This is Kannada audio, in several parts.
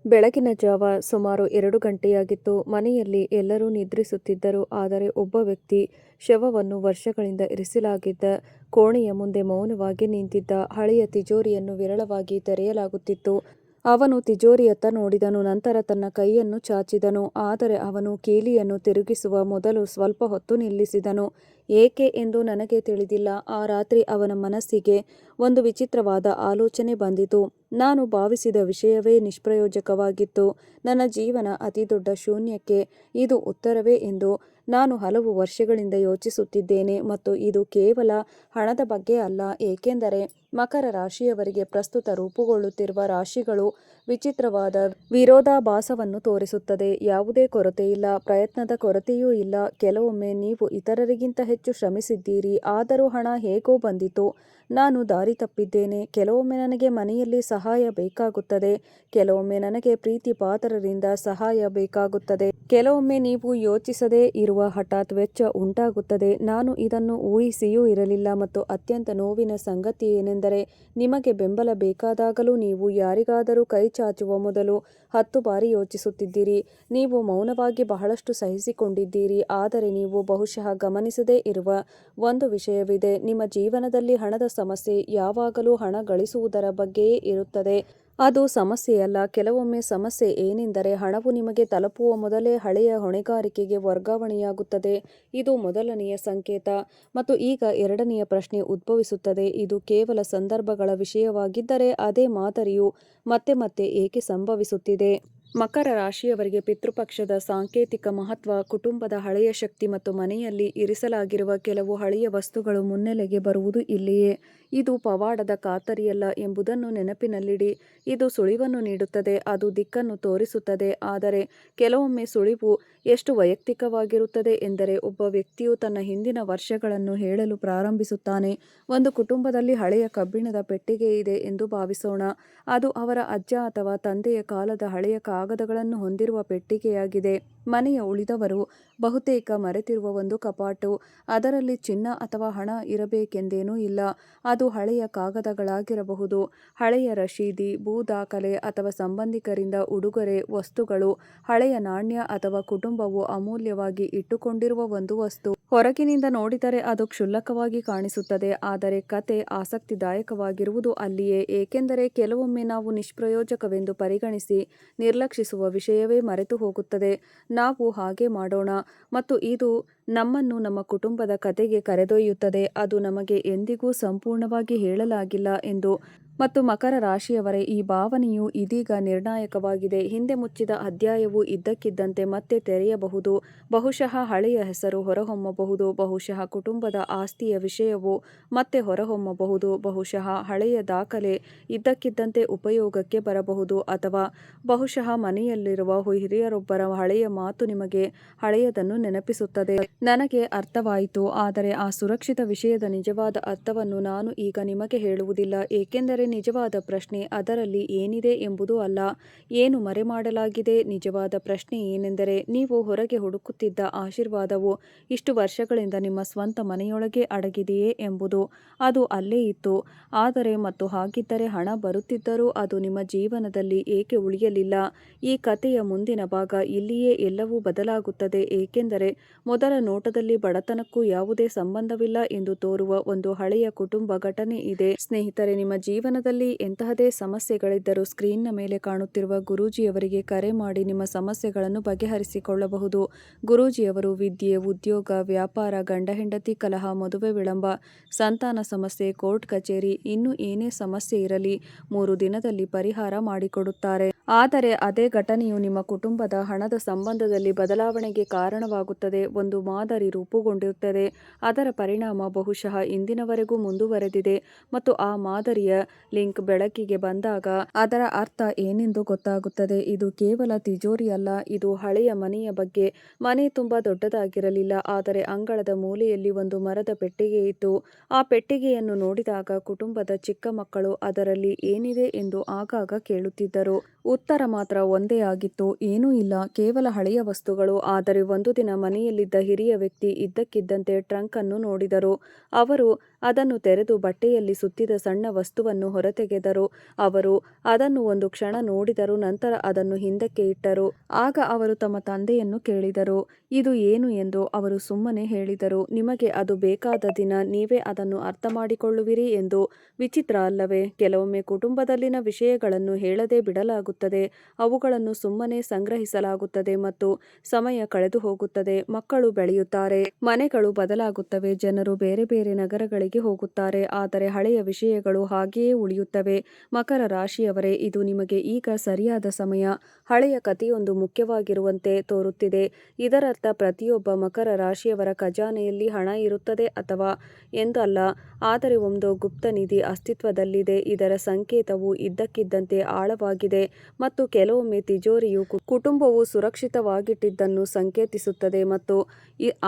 ಬೆಳಗಿನ ಜಾವ ಸುಮಾರು 2 ಗಂಟೆಯಾಗಿತ್ತು. ಮನೆಯಲ್ಲಿ ಎಲ್ಲರೂ ನಿದ್ರಿಸುತ್ತಿದ್ದರು. ಆದರೆ ಒಬ್ಬ ವ್ಯಕ್ತಿ ಶವವನ್ನು ವರ್ಷಗಳಿಂದ ಇರಿಸಲಾಗಿದ್ದ ಕೋಣೆಯ ಮುಂದೆ ಮೌನವಾಗಿ ನಿಂತಿದ್ದ. ಹಳೆಯ ತಿಜೋರಿಯನ್ನು ವಿರಳವಾಗಿ ತೆರೆಯಲಾಗುತ್ತಿತ್ತು. ಅವನು ತಿಜೋರಿಯತ್ತ ನೋಡಿದನು. ನಂತರ ತನ್ನ ಕೈಯನ್ನು ಚಾಚಿದನು. ಆದರೆ ಅವನು ಕೀಲಿಯನ್ನು ತಿರುಗಿಸುವ ಮೊದಲು ಸ್ವಲ್ಪ ಹೊತ್ತು ನಿಲ್ಲಿಸಿದನು. ಏಕೆ ಎಂದು ನನಗೆ ತಿಳಿದಿಲ್ಲ. ಆ ರಾತ್ರಿ ಅವನ ಮನಸ್ಸಿಗೆ ಒಂದು ವಿಚಿತ್ರವಾದ ಆಲೋಚನೆ ಬಂದಿತು. ನಾನು ಭಾವಿಸಿದ ವಿಷಯವೇ ನಿಷ್ಪ್ರಯೋಜಕವಾಗಿತ್ತು. ನನ್ನ ಜೀವನ ಅತಿದೊಡ್ಡ ಶೂನ್ಯಕ್ಕೆ ಇದು ಉತ್ತರವೇ ಎಂದು ನಾನು ಹಲವು ವರ್ಷಗಳಿಂದ ಯೋಚಿಸುತ್ತಿದ್ದೇನೆ. ಮತ್ತು ಇದು ಕೇವಲ ಹಣದ ಬಗ್ಗೆ ಅಲ್ಲ, ಏಕೆಂದರೆ ಮಕರ ರಾಶಿಯವರಿಗೆ ಪ್ರಸ್ತುತ ರೂಪುಗೊಳ್ಳುತ್ತಿರುವ ರಾಶಿಗಳು ವಿಚಿತ್ರವಾದ ವಿರೋಧಾಭಾಸವನ್ನು ತೋರಿಸುತ್ತದೆ. ಯಾವುದೇ ಕೊರತೆಯಿಲ್ಲ, ಪ್ರಯತ್ನದ ಕೊರತೆಯೂ ಇಲ್ಲ. ಕೆಲವೊಮ್ಮೆ ನೀವು ಇತರರಿಗಿಂತ ಹೆಚ್ಚು ಶ್ರಮಿಸಿದ್ದೀರಿ, ಆದರೂ ಹಣ ಹೇಗೋ ಬಂದಿತು. ನಾನು ದಾರಿ ತಪ್ಪಿದ್ದೇನೆ. ಕೆಲವೊಮ್ಮೆ ನನಗೆ ಮನೆಯಲ್ಲಿ ಸಹಾಯ ಬೇಕಾಗುತ್ತದೆ, ಕೆಲವೊಮ್ಮೆ ನನಗೆ ಪ್ರೀತಿಪಾತ್ರರಿಂದ ಸಹಾಯ ಬೇಕಾಗುತ್ತದೆ, ಕೆಲವೊಮ್ಮೆ ನೀವು ಯೋಚಿಸದೇ ಇರುವ ಹಠಾತ್ ವೆಚ್ಚ ಉಂಟಾಗುತ್ತದೆ. ನಾನು ಇದನ್ನು ಊಹಿಸಿಯೂ ಇರಲಿಲ್ಲ. ಮತ್ತು ಅತ್ಯಂತ ನೋವಿನ ಸಂಗತಿ ಏನೆಂದರೆ, ನಿಮಗೆ ಬೆಂಬಲ ಬೇಕಾದಾಗಲೂ ನೀವು ಯಾರಿಗಾದರೂ ಕೈ ಚಾಚುವ ಮೊದಲು 10 ಬಾರಿ ಯೋಚಿಸುತ್ತಿದ್ದೀರಿ. ನೀವು ಮೌನವಾಗಿ ಬಹಳಷ್ಟು ಸಹಿಸಿಕೊಂಡಿದ್ದೀರಿ. ಆದರೆ ನೀವು ಬಹುಶಃ ಗಮನಿಸದೇ ಇರುವ ಒಂದು ವಿಷಯವಿದೆ. ನಿಮ್ಮ ಜೀವನದಲ್ಲಿ ಹಣದ ಸಮಸ್ಯೆ ಯಾವಾಗಲೂ ಹಣ ಗಳಿಸುವುದರ ಬಗ್ಗೆಯೇ ಇರುತ್ತದೆ. ಅದು ಸಮಸ್ಯೆಯಲ್ಲ. ಕೆಲವೊಮ್ಮೆ ಸಮಸ್ಯೆ ಏನೆಂದರೆ, ಹಣವು ನಿಮಗೆ ತಲುಪುವ ಮೊದಲೇ ಹಳೆಯ ಹೊಣೆಗಾರಿಕೆಗೆ ವರ್ಗಾವಣೆಯಾಗುತ್ತದೆ. ಇದು ಮೊದಲನೆಯ ಸಂಕೇತ. ಮತ್ತು ಈಗ ಎರಡನೆಯ ಪ್ರಶ್ನೆ ಉದ್ಭವಿಸುತ್ತದೆ. ಇದು ಕೇವಲ ಸಂದರ್ಭಗಳ ವಿಷಯವಾಗಿದ್ದರೆ ಅದೇ ಮಾದರಿಯು ಮತ್ತೆ ಮತ್ತೆ ಏಕೆ ಸಂಭವಿಸುತ್ತಿದೆ? ಮಕರ ರಾಶಿಯವರಿಗೆ ಪಿತೃಪಕ್ಷದ ಸಾಂಕೇತಿಕ ಮಹತ್ವ, ಕುಟುಂಬದ ಹಳೆಯ ಶಕ್ತಿ ಮತ್ತು ಮನೆಯಲ್ಲಿ ಇರಿಸಲಾಗಿರುವ ಕೆಲವು ಹಳೆಯ ವಸ್ತುಗಳು ಮುನ್ನೆಲೆಗೆ ಬರುವುದು ಇಲ್ಲಿಯೇ. ಇದು ಪವಾಡದ ಖಾತರಿಯಲ್ಲ ಎಂಬುದನ್ನು ನೆನಪಿನಲ್ಲಿಡಿ. ಇದು ಸುಳಿವನ್ನು ನೀಡುತ್ತದೆ, ಅದು ದಿಕ್ಕನ್ನು ತೋರಿಸುತ್ತದೆ. ಆದರೆ ಕೆಲವೊಮ್ಮೆ ಸುಳಿವು ಎಷ್ಟು ವೈಯಕ್ತಿಕವಾಗಿರುತ್ತದೆ ಎಂದರೆ, ಒಬ್ಬ ವ್ಯಕ್ತಿಯು ತನ್ನ ಹಿಂದಿನ ವರ್ಷಗಳನ್ನು ಹೇಳಲು ಪ್ರಾರಂಭಿಸುತ್ತಾನೆ. ಒಂದು ಕುಟುಂಬದಲ್ಲಿ ಹಳೆಯ ಕಬ್ಬಿಣದ ಪೆಟ್ಟಿಗೆ ಇದೆ ಎಂದು ಭಾವಿಸೋಣ. ಅದು ಅವರ ಅಜ್ಜ ಅಥವಾ ತಂದೆಯ ಕಾಲದ ಹಳೆಯ ಕಾಗದಗಳನ್ನು ಹೊಂದಿರುವ ಪೆಟ್ಟಿಗೆಯಾಗಿದೆ. ಮನೆಯ ಉಳಿದವರು ಬಹುತೇಕ ಮರೆತಿರುವ ಒಂದು ಕಪಾಟು. ಅದರಲ್ಲಿ ಚಿನ್ನ ಅಥವಾ ಹಣ ಇರಬೇಕೆಂದೇನೂ ಇಲ್ಲ. ಅದು ಹಳೆಯ ಕಾಗದಗಳಾಗಿರಬಹುದು, ಹಳೆಯ ರಶೀದಿ, ಭೂ ದಾಖಲೆ ಅಥವಾ ಸಂಬಂಧಿಕರಿಂದ ಉಡುಗೊರೆ ವಸ್ತುಗಳು, ಹಳೆಯ ನಾಣ್ಯ ಅಥವಾ ಕುಟುಂಬವು ಅಮೂಲ್ಯವಾಗಿ ಇಟ್ಟುಕೊಂಡಿರುವ ಒಂದು ವಸ್ತು. ಹೊರಗಿನಿಂದ ನೋಡಿದರೆ ಅದು ಕ್ಷುಲ್ಲಕವಾಗಿ ಕಾಣಿಸುತ್ತದೆ, ಆದರೆ ಕತೆ ಆಸಕ್ತಿದಾಯಕವಾಗಿರುವುದು ಅಲ್ಲಿಯೇ. ಏಕೆಂದರೆ ಕೆಲವೊಮ್ಮೆ ನಾವು ನಿಷ್ಪ್ರಯೋಜಕವೆಂದು ಪರಿಗಣಿಸಿ ನಿರ್ಲಕ್ಷಿಸುವ ವಿಷಯವೇ ಮರೆತು ಹೋಗುತ್ತದೆ. ನಾವು ಹಾಗೆ ಮಾಡೋಣ, ಮತ್ತು ಇದು ನಮ್ಮನ್ನು ನಮ್ಮ ಕುಟುಂಬದ ಕತೆಗೆ ಕರೆದೊಯ್ಯುತ್ತದೆ. ಅದು ನಮಗೆ ಎಂದಿಗೂ ಸಂಪೂರ್ಣವಾಗಿ ಹೇಳಲಾಗಿಲ್ಲ ಎಂದು. ಮತ್ತು ಮಕರ ರಾಶಿಯವರ ಈ ಭಾವನೆಯು ಇದೀಗ ನಿರ್ಣಾಯಕವಾಗಿದೆ. ಹಿಂದೆ ಮುಚ್ಚಿದ ಅಧ್ಯಾಯವು ಇದ್ದಕ್ಕಿದ್ದಂತೆ ಮತ್ತೆ ತೆರೆಯಬಹುದು. ಬಹುಶಃ ಹಳೆಯ ಹೆಸರು ಹೊರಹೊಮ್ಮಬಹುದು, ಬಹುಶಃ ಕುಟುಂಬದ ಆಸ್ತಿಯ ವಿಷಯವು ಮತ್ತೆ ಹೊರಹೊಮ್ಮಬಹುದು, ಬಹುಶಃ ಹಳೆಯ ದಾಖಲೆ ಇದ್ದಕ್ಕಿದ್ದಂತೆ ಉಪಯೋಗಕ್ಕೆ ಬರಬಹುದು, ಅಥವಾ ಬಹುಶಃ ಮನೆಯಲ್ಲಿರುವ ಹಿರಿಯರೊಬ್ಬರ ಹಳೆಯ ಮಾತು ನಿಮಗೆ ಹಳೆಯದನ್ನು ನೆನಪಿಸುತ್ತದೆ. ನನಗೆ ಅರ್ಥವಾಯಿತು, ಆದರೆ ಆ ಸುರಕ್ಷಿತ ವಿಷಯದ ನಿಜವಾದ ಅರ್ಥವನ್ನು ನಾನು ಈಗ ನಿಮಗೆ ಹೇಳುವುದಿಲ್ಲ. ಏಕೆಂದರೆ ನಿಜವಾದ ಪ್ರಶ್ನೆ ಅದರಲ್ಲಿ ಏನಿದೆ ಎಂಬುದು ಅಲ್ಲ, ಏನು ಮರೆಮಾಡಲಾಗಿದೆ. ನಿಜವಾದ ಪ್ರಶ್ನೆ ಏನೆಂದರೆ, ನೀವು ಹೊರಗೆ ಹುಡುಕುತ್ತಿದ್ದ ಆಶೀರ್ವಾದವು ಇಷ್ಟು ವರ್ಷಗಳಿಂದ ನಿಮ್ಮ ಸ್ವಂತ ಮನೆಯೊಳಗೆ ಅಡಗಿದೆಯೇ ಎಂಬುದು. ಅದು ಅಲ್ಲೇ ಇತ್ತು, ಆದರೆ ಮತ್ತು ಹಾಗಿದ್ದರೆ ಹಣ ಬರುತ್ತಿದ್ದರೂ ಅದು ನಿಮ್ಮ ಜೀವನದಲ್ಲಿ ಏಕೆ ಉಳಿಯಲಿಲ್ಲ? ಈ ಕಥೆಯ ಮುಂದಿನ ಭಾಗ ಇಲ್ಲಿಯೇ ಎಲ್ಲವೂ ಬದಲಾಗುತ್ತದೆ. ಏಕೆಂದರೆ ಮೊದಲ ನೋಟದಲ್ಲಿ ಬಡತನಕ್ಕೂ ಯಾವುದೇ ಸಂಬಂಧವಿಲ್ಲ ಎಂದು ತೋರುವ ಒಂದು ಹಳೆಯ ಕುಟುಂಬ ಘಟನೆ ಇದೆ. ಸ್ನೇಹಿತರೆ, ನಿಮ್ಮ ಜೀವನದಲ್ಲಿ ಎಂತಹದೇ ಸಮಸ್ಯೆಗಳಿದ್ದರೂ ಸ್ಕ್ರೀನ್ನ ಮೇಲೆ ಕಾಣುತ್ತಿರುವ ಗುರೂಜಿಯವರಿಗೆ ಕರೆ ಮಾಡಿ ನಿಮ್ಮ ಸಮಸ್ಯೆಗಳನ್ನು ಬಗೆಹರಿಸಿಕೊಳ್ಳಬಹುದು. ಗುರೂಜಿಯವರು ವಿದ್ಯೆ, ಉದ್ಯೋಗ, ವ್ಯಾಪಾರ, ಗಂಡ ಹೆಂಡತಿ ಕಲಹ, ಮದುವೆ ವಿಳಂಬ, ಸಂತಾನ ಸಮಸ್ಯೆ, ಕೋರ್ಟ್ ಕಚೇರಿ, ಇನ್ನು ಏನೇ ಸಮಸ್ಯೆ ಇರಲಿ 3 ದಿನದಲ್ಲಿ ಪರಿಹಾರ ಮಾಡಿಕೊಡುತ್ತಾರೆ. ಆದರೆ ಅದೇ ಘಟನೆಯು ನಿಮ್ಮ ಕುಟುಂಬದ ಹಣದ ಸಂಬಂಧದಲ್ಲಿ ಬದಲಾವಣೆಗೆ ಕಾರಣವಾಗುತ್ತದೆ. ಒಂದು ಮಾದರಿ ರೂಪುಗೊಂಡಿರುತ್ತದೆ, ಅದರ ಪರಿಣಾಮ ಬಹುಶಃ ಇಂದಿನವರೆಗೂ ಮುಂದುವರೆದಿದೆ. ಮತ್ತು ಆ ಮಾದರಿಯ ಲಿಂಕ್ ಬೆಳಕಿಗೆ ಬಂದಾಗ ಅದರ ಅರ್ಥ ಏನೆಂದು ಗೊತ್ತಾಗುತ್ತದೆ. ಇದು ಕೇವಲ ತಿಜೋರಿ ಅಲ್ಲ, ಇದು ಹಳೆಯ ಮನೆಯ ಬಗ್ಗೆ. ಮನೆ ತುಂಬಾ ದೊಡ್ಡದಾಗಿರಲಿಲ್ಲ, ಆದರೆ ಅಂಗಳದ ಮೂಲೆಯಲ್ಲಿ ಒಂದು ಮರದ ಪೆಟ್ಟಿಗೆ ಇತ್ತು. ಆ ಪೆಟ್ಟಿಗೆಯನ್ನು ನೋಡಿದಾಗ ಕುಟುಂಬದ ಚಿಕ್ಕ ಮಕ್ಕಳು ಅದರಲ್ಲಿ ಏನಿದೆ ಎಂದು ಆಗಾಗ ಕೇಳುತ್ತಿದ್ದರು. ಉತ್ತರ ಮಾತ್ರ ಒಂದೇ ಆಗಿತ್ತು, ಏನೂ ಇಲ್ಲ, ಕೇವಲ ಹಳೆಯ ವಸ್ತುಗಳು. ಆದರೆ ಒಂದು ದಿನ ಮನೆಯಲ್ಲಿದ್ದ ಹಿರಿಯ ವ್ಯಕ್ತಿ ಇದ್ದಕ್ಕಿದ್ದಂತೆ ಟ್ರಂಕ್ ಅನ್ನು ನೋಡಿದರು. ಅವರು ಅದನ್ನು ತೆರೆದು ಬಟ್ಟೆಯಲ್ಲಿ ಸುತ್ತಿದ ಸಣ್ಣ ವಸ್ತುವನ್ನು ಹೊರತೆಗೆದರು. ಅವರು ಅದನ್ನು ಒಂದು ಕ್ಷಣ ನೋಡಿದರು, ನಂತರ ಅದನ್ನು ಹಿಂದಕ್ಕೆ ಇಟ್ಟರು. ಆಗ ಅವರು ತಮ್ಮ ತಂದೆಯನ್ನು ಕೇಳಿದರು, ಇದು ಏನು ಎಂದು. ಅವರು ಸುಮ್ಮನೆ ಹೇಳಿದರು, ನಿಮಗೆ ಅದು ಬೇಕಾದ ದಿನ ನೀವೇ ಅದನ್ನು ಅರ್ಥಮಾಡಿಕೊಳ್ಳುವಿರಿ ಎಂದು. ವಿಚಿತ್ರ ಅಲ್ಲವೇ? ಕೆಲವೊಮ್ಮೆ ಕುಟುಂಬದಲ್ಲಿನ ವಿಷಯಗಳನ್ನು ಹೇಳದೆ ಬಿಡಲಾಗುತ್ತದೆ, ಅವುಗಳನ್ನು ಸುಮ್ಮನೆ ಸಂಗ್ರಹಿಸಲಾಗುತ್ತದೆ ಮತ್ತು ಸಮಯ ಕಳೆದು ಹೋಗುತ್ತದೆ. ಮಕ್ಕಳು ಬೆಳೆಯುತ್ತಾರೆ, ಮನೆಗಳು ಬದಲಾಗುತ್ತವೆ, ಜನರು ಬೇರೆ ಬೇರೆ ನಗರಗಳಿಗೆ ಹೋಗುತ್ತಾರೆ, ಆದರೆ ಹಳೆಯ ವಿಷಯಗಳು ಹಾಗೆಯೇ ಉಳಿಯುತ್ತವೆ. ಮಕರ ರಾಶಿಯವರೇ, ಇದು ನಿಮಗೆ ಈಗ ಸರಿಯಾದ ಸಮಯ. ಹಳೆಯ ಕಥೆಯೊಂದು ಮುಖ್ಯವಾಗಿರುವಂತೆ ತೋರುತ್ತಿದೆ. ಇದರರ್ಥ ಪ್ರತಿಯೊಬ್ಬ ಮಕರ ರಾಶಿಯವರ ಖಜಾನೆಯಲ್ಲಿ ಹಣ ಇರುತ್ತದೆ ಅಥವಾ ಎಂದಲ್ಲ, ಆದರೆ ಒಂದು ಗುಪ್ತ ನಿಧಿ ಅಸ್ತಿತ್ವದಲ್ಲಿದೆ. ಇದರ ಸಂಕೇತವು ಇದ್ದಕ್ಕಿದ್ದಂತೆ ಆಳವಾಗಿದೆ ಮತ್ತು ಕೆಲವೊಮ್ಮೆ ತಿಜೋರಿಯು ಕುಟುಂಬವು ಸುರಕ್ಷಿತವಾಗಿಟ್ಟಿದ್ದನ್ನು ಸಂಕೇತಿಸುತ್ತದೆ ಮತ್ತು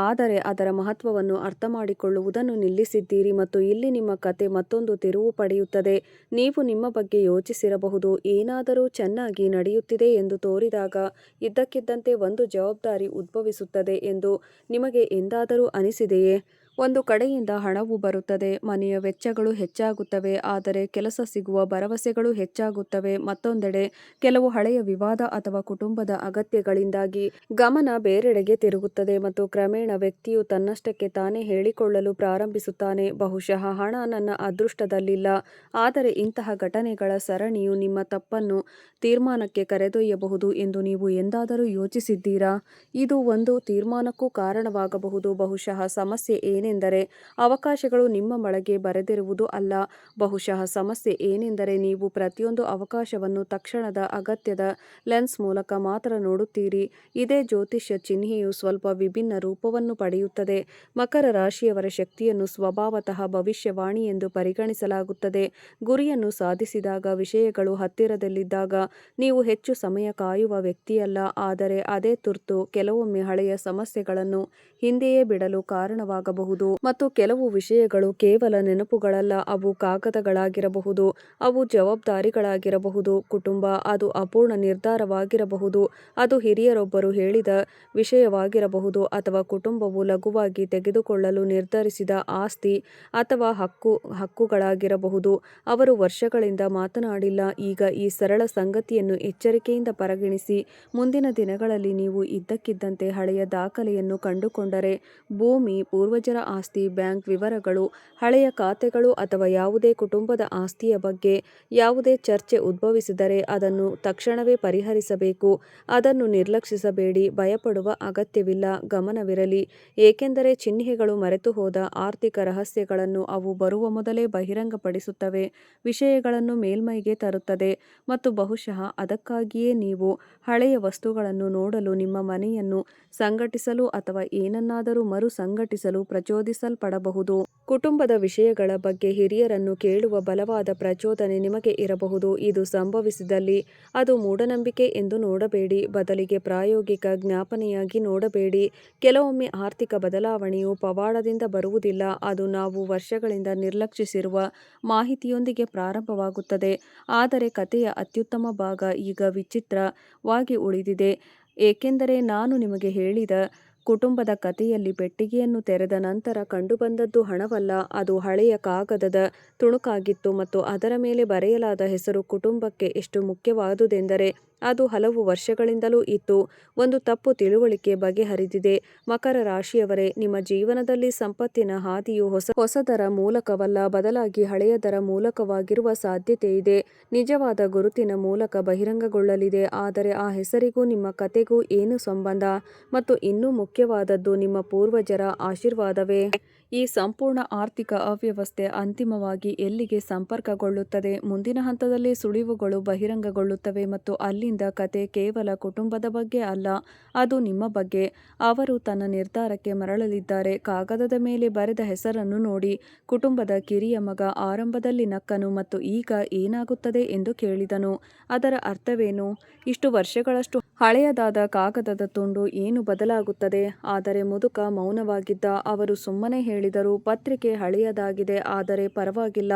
ಆದರೆ ಅದರ ಮಹತ್ವವನ್ನು ಅರ್ಥಮಾಡಿಕೊಳ್ಳುವುದನ್ನು ನಿಲ್ಲಿಸಿದ್ದೀರಿ ಮತ್ತು ಇಲ್ಲಿ ನಿಮ್ಮ ಕತೆ ಮತ್ತೊಂದು ತಿರುವು ಪಡೆಯುತ್ತದೆ. ನೀವು ನಿಮ್ಮ ಬಗ್ಗೆ ಯೋಚಿಸಿರಬಹುದು, ಏನಾದರೂ ಚೆನ್ನಾಗಿ ನಡೆಯುತ್ತಿದೆ ಎಂದು ತೋರಿದಾಗ ಇದ್ದಕ್ಕಿದ್ದಂತೆ ಒಂದು ಜವಾಬ್ದಾರಿ ಉದ್ಭವಿಸುತ್ತದೆ ಎಂದು ನಿಮಗೆ ಎಂದಾದರೂ ಅನಿಸಿದೆಯೇ? ಒಂದು ಕಡೆಯಿಂದ ಹಣವು ಬರುತ್ತದೆ, ಮನೆಯ ವೆಚ್ಚಗಳು ಹೆಚ್ಚಾಗುತ್ತವೆ, ಆದರೆ ಕೆಲಸ ಸಿಗುವ ಭರವಸೆಗಳು ಹೆಚ್ಚಾಗುತ್ತವೆ. ಮತ್ತೊಂದೆಡೆ ಕೆಲವು ಹಳೆಯ ವಿವಾದ ಅಥವಾ ಕುಟುಂಬದ ಅಗತ್ಯಗಳಿಂದಾಗಿ ಗಮನ ಬೇರೆಡೆಗೆ ತಿರುಗುತ್ತದೆ ಮತ್ತು ಕ್ರಮೇಣ ವ್ಯಕ್ತಿಯು ತನ್ನಷ್ಟಕ್ಕೆ ತಾನೇ ಹೇಳಿಕೊಳ್ಳಲು ಪ್ರಾರಂಭಿಸುತ್ತಾನೆ, ಬಹುಶಃ ಹಣ ನನ್ನ ಅದೃಷ್ಟದಲ್ಲಿಲ್ಲ. ಆದರೆ ಇಂತಹ ಘಟನೆಗಳ ಸರಣಿಯು ನಿಮ್ಮ ತಪ್ಪನ್ನು ತೀರ್ಮಾನಕ್ಕೆ ಕರೆದೊಯ್ಯಬಹುದು ಎಂದು ನೀವು ಎಂದಾದರೂ ಯೋಚಿಸಿದ್ದೀರಾ? ಇದು ಒಂದು ತೀರ್ಮಾನಕ್ಕೂ ಕಾರಣವಾಗಬಹುದು. ಬಹುಶಃ ಸಮಸ್ಯೆ ಏನೆಂದರೆ ಅವಕಾಶಗಳು ನಿಮ್ಮ ಒಳಗೆ ಬರೆದಿರುವುದು ಅಲ್ಲ. ಬಹುಶಃ ಸಮಸ್ಯೆ ಏನೆಂದರೆ ನೀವು ಪ್ರತಿಯೊಂದು ಅವಕಾಶವನ್ನು ತಕ್ಷಣದ ಅಗತ್ಯದ ಲೆನ್ಸ್ ಮೂಲಕ ಮಾತ್ರ ನೋಡುತ್ತೀರಿ. ಇದೇ ಜ್ಯೋತಿಷ್ಯ ಚಿಹ್ನೆಯು ಸ್ವಲ್ಪ ವಿಭಿನ್ನ ರೂಪವನ್ನು ಪಡೆಯುತ್ತದೆ. ಮಕರ ರಾಶಿಯವರ ಶಕ್ತಿಯನ್ನು ಸ್ವಭಾವತಃ ಭವಿಷ್ಯವಾಣಿ ಎಂದು ಪರಿಗಣಿಸಲಾಗುತ್ತದೆ. ಗುರಿಯನ್ನು ಸಾಧಿಸಿದಾಗ, ವಿಷಯಗಳು ಹತ್ತಿರದಲ್ಲಿದ್ದಾಗ ನೀವು ಹೆಚ್ಚು ಸಮಯ ಕಾಯುವ ವ್ಯಕ್ತಿಯಲ್ಲ, ಆದರೆ ಅದೇ ತುರ್ತು ಕೆಲವೊಮ್ಮೆ ಹಳೆಯ ಸಮಸ್ಯೆಗಳನ್ನು ಹಿಂದೆಯೇ ಬಿಡಲು ಕಾರಣವಾಗಬಹುದು. ಮತ್ತು ಕೆಲವು ವಿಷಯಗಳು ಕೇವಲ ನೆನಪುಗಳಲ್ಲ, ಅವು ಕಾಗದಗಳಾಗಿರಬಹುದು, ಅವು ಜವಾಬ್ದಾರಿಗಳಾಗಿರಬಹುದು, ಕುಟುಂಬ, ಅದು ಅಪೂರ್ಣ ನಿರ್ಧಾರವಾಗಿರಬಹುದು, ಅದು ಹಿರಿಯರೊಬ್ಬರು ಹೇಳಿದ ವಿಷಯವಾಗಿರಬಹುದು, ಅಥವಾ ಕುಟುಂಬವು ಲಘುವಾಗಿ ತೆಗೆದುಕೊಳ್ಳಲು ನಿರ್ಧರಿಸಿದ ಆಸ್ತಿ ಅಥವಾ ಹಕ್ಕುಗಳಾಗಿರಬಹುದು. ಅವರು ವರ್ಷಗಳಿಂದ ಮಾತನಾಡಿಲ್ಲ. ಈಗ ಈ ಸರಳ ಸಂಗತಿಯನ್ನು ಎಚ್ಚರಿಕೆಯಿಂದ ಪರಿಗಣಿಸಿ. ಮುಂದಿನ ದಿನಗಳಲ್ಲಿ ನೀವು ಇದ್ದಕ್ಕಿದ್ದಂತೆ ಹಳೆಯ ದಾಖಲೆಯನ್ನು ಕಂಡುಕೊಂಡರೆ, ಭೂಮಿ, ಪೂರ್ವಜರ ಆಸ್ತಿ, ಬ್ಯಾಂಕ್ ವಿವರಗಳು, ಹಳೆಯ ಖಾತೆಗಳು ಅಥವಾ ಯಾವುದೇ ಕುಟುಂಬದ ಆಸ್ತಿಯ ಬಗ್ಗೆ ಯಾವುದೇ ಚರ್ಚೆ ಉದ್ಭವಿಸಿದರೆ ಅದನ್ನು ತಕ್ಷಣವೇ ಪರಿಹರಿಸಬೇಕು. ಅದನ್ನು ನಿರ್ಲಕ್ಷಿಸಬೇಡಿ, ಭಯಪಡುವ ಅಗತ್ಯವಿಲ್ಲ. ಗಮನವಿರಲಿ, ಏಕೆಂದರೆ ಚಿಹ್ನೆಗಳು ಮರೆತುಹೋದ ಆರ್ಥಿಕ ರಹಸ್ಯಗಳನ್ನು ಅವು ಬರುವ ಮೊದಲೇ ಬಹಿರಂಗಪಡಿಸುತ್ತವೆ, ವಿಷಯಗಳನ್ನು ಮೇಲ್ಮೈಗೆ ತರುತ್ತದೆ ಮತ್ತು ಬಹುಶಃ ಅದಕ್ಕಾಗಿಯೇ ನೀವು ಹಳೆಯ ವಸ್ತುಗಳನ್ನು ನೋಡಲು, ನಿಮ್ಮ ಮನೆಯನ್ನು ಸಂಘಟಿಸಲು ಅಥವಾ ಏನನ್ನಾದರೂ ಮರು ಸಂಘಟಿಸಲು ಪ್ರಚೋದಿಸಲ್ಪಡಬಹುದು. ಕುಟುಂಬದ ವಿಷಯಗಳ ಬಗ್ಗೆ ಹಿರಿಯರನ್ನು ಕೇಳುವ ಬಲವಾದ ಪ್ರಚೋದನೆ ನಿಮಗೆ ಇರಬಹುದು. ಇದು ಸಂಭವಿಸಿದಲ್ಲಿ ಅದು ಮೂಢನಂಬಿಕೆ ಎಂದು ನೋಡಬೇಡಿ, ಬದಲಿಗೆ ಪ್ರಾಯೋಗಿಕ ಜ್ಞಾಪನೆಯಾಗಿ ನೋಡಬೇಡಿ. ಕೆಲವೊಮ್ಮೆ ಆರ್ಥಿಕ ಬದಲಾವಣೆಯು ಪವಾಡದಿಂದ ಬರುವುದಿಲ್ಲ, ಅದು ನಾವು ವರ್ಷಗಳಿಂದ ನಿರ್ಲಕ್ಷಿಸಿರುವ ಮಾಹಿತಿಯೊಂದಿಗೆ ಪ್ರಾರಂಭವಾಗುತ್ತದೆ. ಆದರೆ ಕಥೆಯ ಅತ್ಯುತ್ತಮ ಭಾಗ ಈಗ ವಿಚಿತ್ರವಾಗಿ ಉಳಿದಿದೆ, ಏಕೆಂದರೆ ನಾನು ನಿಮಗೆ ಹೇಳಿದ ಕುಟುಂಬದ ಕಥೆಯಲ್ಲಿ ಪೆಟ್ಟಿಗೆಯನ್ನು ತೆರೆದ ನಂತರ ಕಂಡುಬಂದದ್ದು ಹಣವಲ್ಲ, ಅದು ಹಳೆಯ ಕಾಗದದ ತುಣುಕಾಗಿತ್ತು ಮತ್ತು ಅದರ ಮೇಲೆ ಬರೆಯಲಾದ ಹೆಸರು ಕುಟುಂಬಕ್ಕೆ ಎಷ್ಟು ಮುಖ್ಯವಾದುದೆಂದರೆ ಅದು ಹಲವು ವರ್ಷಗಳಿಂದಲೂ ಇತ್ತು. ಒಂದು ತಪ್ಪು ತಿಳುವಳಿಕೆ ಬಗೆಹರಿದಿದೆ. ಮಕರ ರಾಶಿಯವರೇ, ನಿಮ್ಮ ಜೀವನದಲ್ಲಿ ಸಂಪತ್ತಿನ ಹಾದಿಯು ಹೊಸದರ ಮೂಲಕವಲ್ಲ, ಬದಲಾಗಿ ಹಳೆಯದರ ಮೂಲಕವಾಗಿರುವ ಸಾಧ್ಯತೆಯಿದೆ. ನಿಜವಾದ ಗುರುತಿನ ಮೂಲಕ ಬಹಿರಂಗಗೊಳ್ಳಲಿದೆ, ಆದರೆ ಆ ಹೆಸರಿಗೂ ನಿಮ್ಮ ಕತೆಗೂ ಏನು ಸಂಬಂಧ? ಮತ್ತು ಇನ್ನೂ ಮುಖ್ಯವಾದದ್ದು, ನಿಮ್ಮ ಪೂರ್ವಜರ ಆಶೀರ್ವಾದವೇ? ಈ ಸಂಪೂರ್ಣ ಆರ್ಥಿಕ ಅವ್ಯವಸ್ಥೆ ಅಂತಿಮವಾಗಿ ಎಲ್ಲಿಗೆ ಸಂಪರ್ಕಗೊಳ್ಳುತ್ತದೆ? ಮುಂದಿನ ಹಂತದಲ್ಲಿ ಸುಳಿವುಗಳು ಬಹಿರಂಗಗೊಳ್ಳುತ್ತವೆ ಮತ್ತು ಅಲ್ಲಿಂದ ಕತೆ ಕೇವಲ ಕುಟುಂಬದ ಬಗ್ಗೆ ಅಲ್ಲ, ಅದು ನಿಮ್ಮ ಬಗ್ಗೆ. ಅವರು ತನ್ನ ನಿರ್ಧಾರಕ್ಕೆ ಮರಳಲಿದ್ದಾರೆ. ಕಾಗದದ ಮೇಲೆ ಬರೆದ ಹೆಸರನ್ನು ನೋಡಿ. ಕುಟುಂಬದ ಕಿರಿಯ ಮಗ ಆರಂಭದಲ್ಲಿ ನಕ್ಕನು ಮತ್ತು ಈಗ ಏನಾಗುತ್ತದೆ ಎಂದು ಕೇಳಿದನು. ಅದರ ಅರ್ಥವೇನು? ಇಷ್ಟು ವರ್ಷಗಳಷ್ಟು ಹಳೆಯದಾದ ಕಾಗದದ ತುಂಡು ಏನು ಬದಲಾಗುತ್ತದೆ? ಆದರೆ ಮುದುಕ ಮೌನವಾಗಿದ್ದ. ಅವರು ಸುಮ್ಮನೆ ಹೇಳಿದರು, ಪತ್ರಿಕೆ ಹಳೆಯದಾಗಿದೆ, ಆದರೆ ಪರವಾಗಿಲ್ಲ,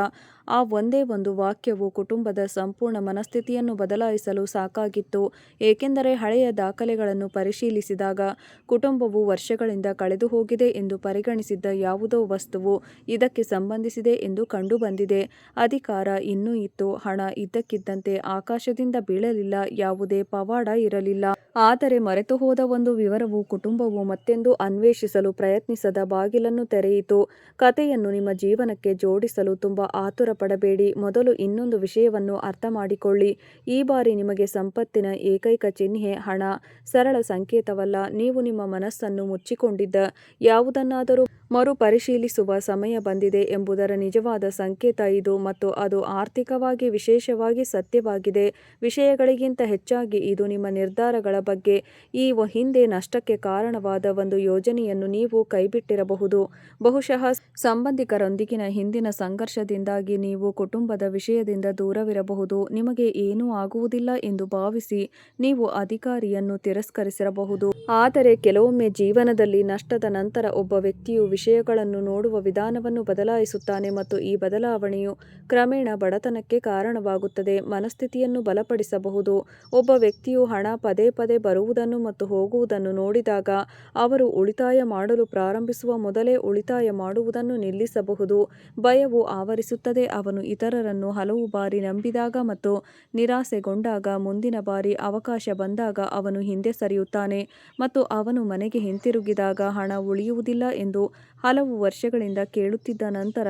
ಆ ಒಂದೇ ಒಂದು ವಾಕ್ಯವು ಕುಟುಂಬದ ಸಂಪೂರ್ಣ ಮನಸ್ಥಿತಿಯನ್ನು ಬದಲಾಯಿಸಲು ಸಾಕಾಗಿತ್ತು. ಏಕೆಂದರೆ ಹಳೆಯ ದಾಖಲೆಗಳನ್ನು ಪರಿಶೀಲಿಸಿದಾಗ ಕುಟುಂಬವು ವರ್ಷಗಳಿಂದ ಕಳೆದು ಹೋಗಿದೆ ಎಂದು ಪರಿಗಣಿಸಿದ್ದ ಯಾವುದೋ ವಸ್ತುವು ಇದಕ್ಕೆ ಸಂಬಂಧಿಸಿದೆ ಎಂದು ಕಂಡುಬಂದಿದೆ. ಅಧಿಕಾರ ಇನ್ನೂ ಇತ್ತು. ಹಣ ಇದ್ದಕ್ಕಿದ್ದಂತೆ ಆಕಾಶದಿಂದ ಬೀಳಲಿಲ್ಲ. ಯಾವುದೇ ಪವಾಡ ಇರಲಿಲ್ಲ. ಆದರೆ ಮರೆತುಹೋದ ಒಂದು ವಿವರವು ಕುಟುಂಬವು ಮತ್ತೆಂದೂ ಅನ್ವೇಷಿಸಲು ಪ್ರಯತ್ನಿಸದ ಬಾಗಿಲನ್ನು ತೆರೆಯಿತು. ಕಥೆಯನ್ನು ನಿಮ್ಮ ಜೀವನಕ್ಕೆ ಜೋಡಿಸಲು ತುಂಬ ಆತುರ ಪಡಬೇಡಿ. ಮೊದಲು ಇನ್ನೊಂದು ವಿಷಯವನ್ನು ಅರ್ಥಮಾಡಿಕೊಳ್ಳಿ. ಈ ಬಾರಿ ನಿಮಗೆ ಸಂಪತ್ತಿನ ಏಕೈಕ ಚಿಹ್ನೆ ಹಣ. ಸರಳ ಸಂಕೇತವಲ್ಲ. ನೀವು ನಿಮ್ಮ ಮನಸ್ಸನ್ನು ಮುಚ್ಚಿಕೊಂಡಿದ್ದ ಯಾವುದನ್ನಾದರೂ ಮರುಪರಿಶೀಲಿಸುವ ಸಮಯ ಬಂದಿದೆ ಎಂಬುದರ ನಿಜವಾದ ಸಂಕೇತ ಇದು, ಮತ್ತು ಅದು ಆರ್ಥಿಕವಾಗಿ ವಿಶೇಷವಾಗಿ ಸತ್ಯವಾಗಿದೆ. ವಿಷಯಗಳಿಗಿಂತ ಹೆಚ್ಚಾಗಿ ಇದು ನಿಮ್ಮ ನಿರ್ಧಾರಗಳ ಬಗ್ಗೆ. ಈ ಹಿಂದೆ ನಷ್ಟಕ್ಕೆ ಕಾರಣವಾದ ಒಂದು ಯೋಜನೆಯನ್ನು ನೀವು ಕೈಬಿಟ್ಟಿರಬಹುದು. ಬಹುಶಃ ಸಂಬಂಧಿಕರೊಂದಿಗಿನ ಹಿಂದಿನ ಸಂಘರ್ಷದಿಂದಾಗಿ ನೀವು ಕುಟುಂಬದ ವಿಷಯದಿಂದ ದೂರವಿರಬಹುದು. ನಿಮಗೆ ಏನೂ ಆಗುವುದಿಲ್ಲ ಎಂದು ಭಾವಿಸಿ ನೀವು ಅಧಿಕಾರಿಯನ್ನು ತಿರಸ್ಕರಿಸಿರಬಹುದು. ಆದರೆ ಕೆಲವೊಮ್ಮೆ ಜೀವನದಲ್ಲಿ ನಷ್ಟದ ನಂತರ ಒಬ್ಬ ವ್ಯಕ್ತಿಯು ವಿಷಯಗಳನ್ನು ನೋಡುವ ವಿಧಾನವನ್ನು ಬದಲಾಯಿಸುತ್ತಾನೆ, ಮತ್ತು ಈ ಬದಲಾವಣೆಯು ಕ್ರಮೇಣ ಬಡತನಕ್ಕೆ ಕಾರಣವಾಗುತ್ತದೆ. ಮನಸ್ಥಿತಿಯನ್ನು ಬಲಪಡಿಸಬಹುದು. ಒಬ್ಬ ವ್ಯಕ್ತಿಯು ಹಣ ಪದೇ ಪದೇ ಬರುವುದನ್ನು ಮತ್ತು ಹೋಗುವುದನ್ನು ನೋಡಿದಾಗ ಅವರು ಉಳಿತಾಯ ಮಾಡಲು ಪ್ರಾರಂಭಿಸುವ ಮೊದಲೇ ಉಳಿತಾಯ ಮಾಡುವುದನ್ನು ನಿಲ್ಲಿಸಬಹುದು. ಭಯವು ಆವರಿಸುತ್ತದೆ. ಅವನು ಇತರರನ್ನು ಹಲವು ಬಾರಿ ನಂಬಿದಾಗ ಮತ್ತು ನಿರಾಸೆಗೊಂಡಾಗ ಮುಂದಿನ ಬಾರಿ ಅವಕಾಶ ಬಂದಾಗ ಅವನು ಹಿಂದೆ ಸರಿಯುತ್ತಾನೆ, ಮತ್ತು ಅವನು ಮನೆಗೆ ಹಿಂತಿರುಗಿದಾಗ ಹಣ ಉಳಿಯುವುದಿಲ್ಲ ಎಂದು ಹಲವು ವರ್ಷಗಳಿಂದ ಕೇಳುತ್ತಿದ್ದ ನಂತರ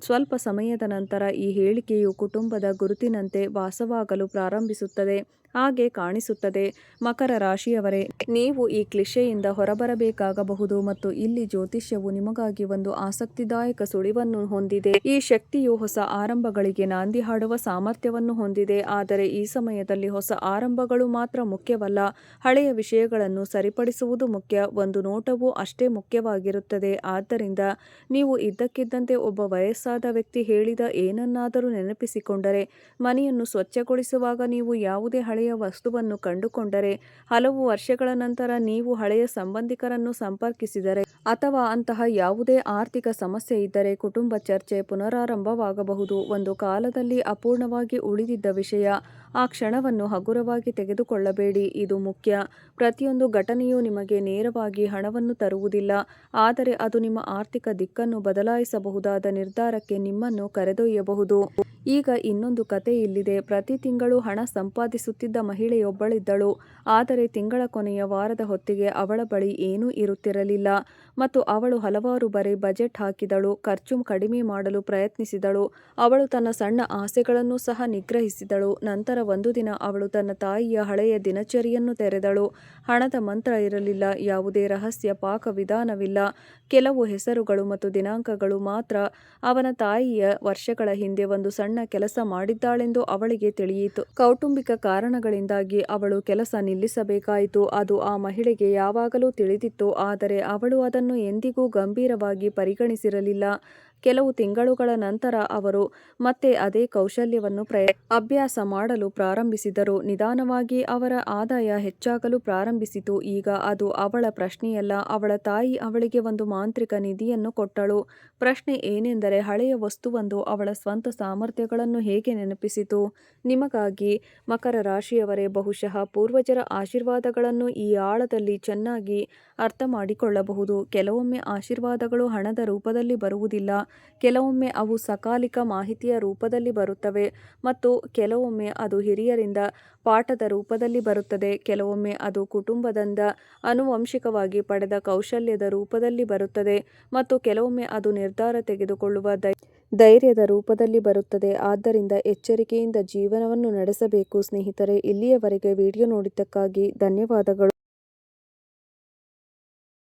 ಸ್ವಲ್ಪ ಸಮಯದ ನಂತರ ಈ ಹೇಳಿಕೆಯು ಕುಟುಂಬದ ಗುರುತಿನಂತೆ ಭಾಸವಾಗಲು ಪ್ರಾರಂಭಿಸುತ್ತದೆ. ಹಾಗೆ ಕಾಣಿಸುತ್ತದೆ. ಮಕರ ರಾಶಿಯವರೇ, ನೀವು ಈ ಕ್ಲಿಷೆಯಿಂದ ಹೊರಬರಬೇಕಾಗಬಹುದು, ಮತ್ತು ಇಲ್ಲಿ ಜ್ಯೋತಿಷ್ಯವು ನಿಮಗಾಗಿ ಒಂದು ಆಸಕ್ತಿದಾಯಕ ಸುಳಿವನ್ನು ಹೊಂದಿದೆ. ಈ ಶಕ್ತಿಯು ಹೊಸ ಆರಂಭಗಳಿಗೆ ನಾಂದಿ ಹಾಡುವ ಸಾಮರ್ಥ್ಯವನ್ನು ಹೊಂದಿದೆ. ಆದರೆ ಈ ಸಮಯದಲ್ಲಿ ಹೊಸ ಆರಂಭಗಳು ಮಾತ್ರ ಮುಖ್ಯವಲ್ಲ, ಹಳೆಯ ವಿಷಯಗಳನ್ನು ಸರಿಪಡಿಸುವುದು ಮುಖ್ಯ. ಒಂದು ನೋಟವೂ ಅಷ್ಟೇ ಮುಖ್ಯವಾಗಿರುತ್ತದೆ. ಆದ್ದರಿಂದ ನೀವು ಇದ್ದಕ್ಕಿದ್ದಂತೆ ಒಬ್ಬ ವಯಸ್ಸಾದ ವ್ಯಕ್ತಿ ಹೇಳಿದ ಏನನ್ನಾದರೂ ನೆನಪಿಸಿಕೊಂಡರೆ, ಮನೆಯನ್ನು ಸ್ವಚ್ಛಗೊಳಿಸುವಾಗ ನೀವು ಯಾವುದೇ ಹಳೆಯ ವಸ್ತುವನ್ನು ಕಂಡುಕೊಂಡರೆ, ಹಲವು ವರ್ಷಗಳ ನಂತರ ನೀವು ಹಳೆಯ ಸಂಬಂಧಿಕರನ್ನು ಸಂಪರ್ಕಿಸಿದರೆ, ಅಥವಾ ಅಂತಹ ಯಾವುದೇ ಆರ್ಥಿಕ ಸಮಸ್ಯೆ ಇದ್ದರೆ ಕುಟುಂಬ ಚರ್ಚೆ ಪುನರಾರಂಭವಾಗಬಹುದು. ಒಂದು ಕಾಲದಲ್ಲಿ ಅಪೂರ್ಣವಾಗಿ ಉಳಿದಿದ್ದ ವಿಷಯ. ಆ ಕ್ಷಣವನ್ನು ಹಗುರವಾಗಿ ತೆಗೆದುಕೊಳ್ಳಬೇಡಿ. ಇದು ಮುಖ್ಯ. ಪ್ರತಿಯೊಂದು ಘಟನೆಯೂ ನಿಮಗೆ ನೇರವಾಗಿ ಹಣವನ್ನು ತರುವುದಿಲ್ಲ, ಆದರೆ ಅದು ನಿಮ್ಮ ಆರ್ಥಿಕ ದಿಕ್ಕನ್ನು ಬದಲಾಯಿಸಬಹುದಾದ ನಿರ್ಧಾರಕ್ಕೆ ನಿಮ್ಮನ್ನು ಕರೆದೊಯ್ಯಬಹುದು. ಈಗ ಇನ್ನೊಂದು ಕತೆ ಇಲ್ಲಿದೆ. ಪ್ರತಿ ತಿಂಗಳು ಹಣ ಸಂಪಾದಿಸುತ್ತಿದ್ದ ಮಹಿಳೆಯೊಬ್ಬಳಿದ್ದಳು. ಆದರೆ ತಿಂಗಳ ಕೊನೆಯ ವಾರದ ಹೊತ್ತಿಗೆ ಅವಳ ಬಳಿ ಏನೂ ಇರುತ್ತಿರಲಿಲ್ಲ, ಮತ್ತು ಅವಳು ಹಲವಾರು ಬಾರಿ ಬಜೆಟ್ ಹಾಕಿದಳು, ಖರ್ಚು ಕಡಿಮೆ ಮಾಡಲು ಪ್ರಯತ್ನಿಸಿದಳು. ಅವಳು ತನ್ನ ಸಣ್ಣ ಆಸೆಗಳನ್ನು ಸಹ ನಿಗ್ರಹಿಸಿದಳು. ನಂತರ ಒಂದು ದಿನ ಅವಳು ತನ್ನ ತಾಯಿಯ ಹಳೆಯ ದಿನಚರಿಯನ್ನು ತೆರೆದಳು. ಹಣದ ಮಂತ್ರ ಇರಲಿಲ್ಲ. ಯಾವುದೇ ರಹಸ್ಯ ಪಾಕವಿಧಾನವಿಲ್ಲ. ಕೆಲವು ಹೆಸರುಗಳು ಮತ್ತು ದಿನಾಂಕಗಳು ಮಾತ್ರ. ಅವನ ತಾಯಿಯ ವರ್ಷಗಳ ಹಿಂದೆ ಒಂದು ಸಣ್ಣ ಕೆಲಸ ಮಾಡಿದ್ದಾಳೆಂದು ಅವಳಿಗೆ ತಿಳಿಯಿತು. ಕೌಟುಂಬಿಕ ಕಾರಣಗಳಿಂದಾಗಿ ಅವಳು ಕೆಲಸ ನಿಲ್ಲಿಸಬೇಕಾಯಿತು. ಅದು ಆ ಮಹಿಳೆಗೆ ಯಾವಾಗಲೂ ತಿಳಿದಿತ್ತು, ಆದರೆ ಅವಳು ಅದನ್ನು ಎಂದಿಗೂ ಗಂಭೀರವಾಗಿ ಪರಿಗಣಿಸಿರಲಿಲ್ಲ. ಕೆಲವು ತಿಂಗಳುಗಳ ನಂತರ ಅವರು ಮತ್ತೆ ಅದೇ ಕೌಶಲ್ಯವನ್ನು ಅಭ್ಯಾಸ ಮಾಡಲು ಪ್ರಾರಂಭಿಸಿದರು. ನಿಧಾನವಾಗಿ ಅವರ ಆದಾಯ ಹೆಚ್ಚಾಗಲು ಪ್ರಾರಂಭಿಸಿತು. ಈಗ ಅದು ಅವಳ ಪ್ರಶ್ನೆಯಲ್ಲ. ಅವಳ ತಾಯಿ ಅವಳಿಗೆ ಒಂದು ಮಾಂತ್ರಿಕ ನಿಧಿಯನ್ನು ಕೊಟ್ಟಳು. ಪ್ರಶ್ನೆ ಏನೆಂದರೆ, ಹಳೆಯ ವಸ್ತುವೊಂದು ಅವಳ ಸ್ವಂತ ಸಾಮರ್ಥ್ಯಗಳನ್ನು ಹೇಗೆ ನೆನಪಿಸಿತು? ನಿಮಗಾಗಿ ಮಕರ ರಾಶಿಯವರೇ, ಬಹುಶಃ ಪೂರ್ವಜರ ಆಶೀರ್ವಾದಗಳನ್ನು ಈ ಆಳದಲ್ಲಿ ಚೆನ್ನಾಗಿ ಅರ್ಥ ಮಾಡಿಕೊಳ್ಳಬಹುದು. ಕೆಲವೊಮ್ಮೆ ಆಶೀರ್ವಾದಗಳು ಹಣದ ರೂಪದಲ್ಲಿ ಬರುವುದಿಲ್ಲ. ಕೆಲವೊಮ್ಮೆ ಅವು ಸಕಾಲಿಕ ಮಾಹಿತಿಯ ರೂಪದಲ್ಲಿ ಬರುತ್ತವೆ, ಮತ್ತು ಕೆಲವೊಮ್ಮೆ ಅದು ಹಿರಿಯರಿಂದ ಪಾಠದ ರೂಪದಲ್ಲಿ ಬರುತ್ತದೆ. ಕೆಲವೊಮ್ಮೆ ಅದು ಕುಟುಂಬದಿಂದ ಆನುವಂಶಿಕವಾಗಿ ಪಡೆದ ಕೌಶಲ್ಯದ ರೂಪದಲ್ಲಿ ಬರುತ್ತದೆ, ಮತ್ತು ಕೆಲವೊಮ್ಮೆ ಅದು ನಿರ್ಧಾರ ತೆಗೆದುಕೊಳ್ಳುವ ಧೈರ್ಯದ ರೂಪದಲ್ಲಿ ಬರುತ್ತದೆ. ಆದ್ದರಿಂದ ಎಚ್ಚರಿಕೆಯಿಂದ ಜೀವನವನ್ನು ನಡೆಸಬೇಕು. ಸ್ನೇಹಿತರೆ, ಇಲ್ಲಿಯವರೆಗೆ ವಿಡಿಯೋ ನೋಡಿದ್ದಕ್ಕಾಗಿ ಧನ್ಯವಾದಗಳು.